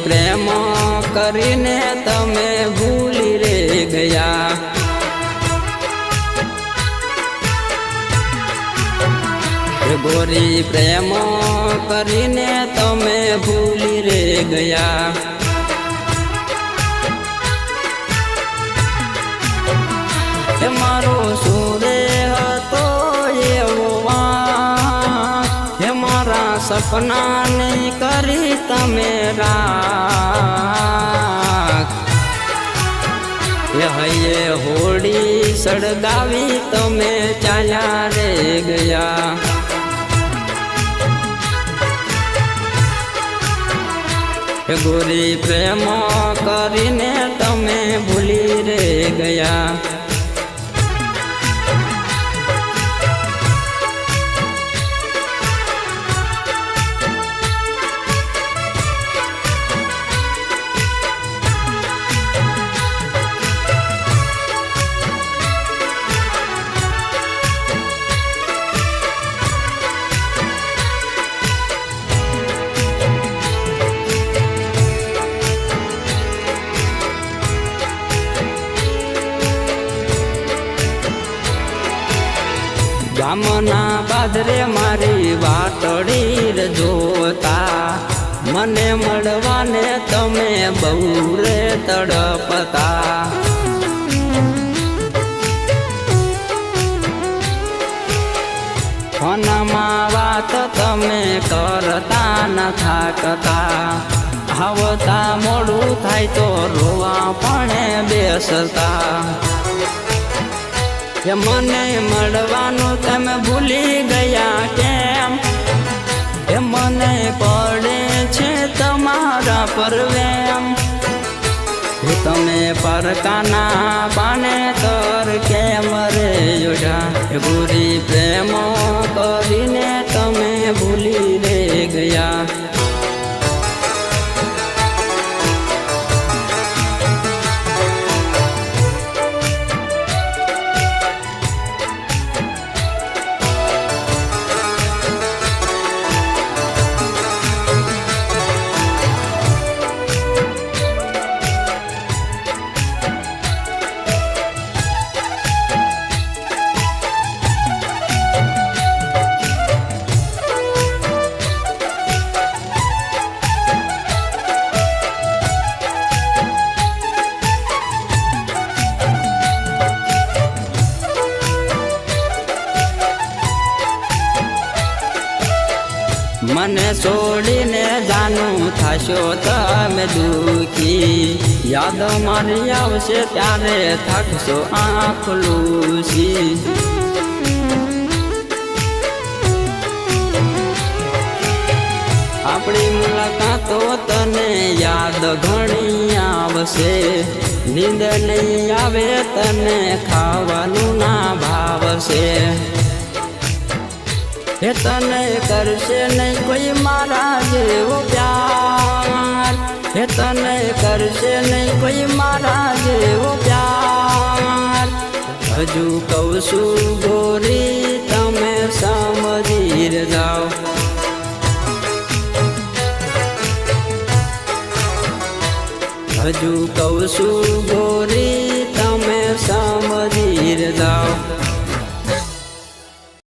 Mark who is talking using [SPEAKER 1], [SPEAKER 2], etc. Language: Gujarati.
[SPEAKER 1] પ્રેમ કરીને તમે ભૂલી રે ગયા। ગોરી પ્રેમ કરીને તમે ભૂલી રે ગયા। મારો સુરે હતો એવો વાં મારા સપનાની કરી તમે રાખ। હૈયે હોળી સળગાવી તમે ચાલ્યા રે ગયા। ગોરી પ્રેમ કરીને તમે ભૂલી રે ગયા। ગામના બાદરે મારી વાટડી જોતા મને મળવાને તમે બહુ રે તડપતા। ફોનમાં વાત તમે કરતા ન થાકતા। આવતા મોડું થાય તો રોવા પણ બેસતા। મને મળવાનું તમે ભૂલી ગયા કેમ? મને પડે છે તમારા પર વેમ। તમે પરકાના પાને તર કેમ રે યોડા। ગોરી પ્રેમ કરીને તમે ભૂલી રે ગયા। મને છોડીને જાનું થશો તમે દુખી। યાદ મારી આવશે ત્યારે થાકશો આંખ લૂસી। આપણી મુલાકાતો તને યાદ ઘણી આવશે। નીંદ નહીં આવે તને ખાવાનું ના ભાવશે। તને કરશે નહીં કોઈ મારા જેવો પ્યાર। તને કરશે નહીં કોઈ મારા જેવો પ્યાર। હજુ કહું છું ગોરી તમે સમજી જાઓ। હજુ કહું છું ગોરી તમે સમજી જાઓ।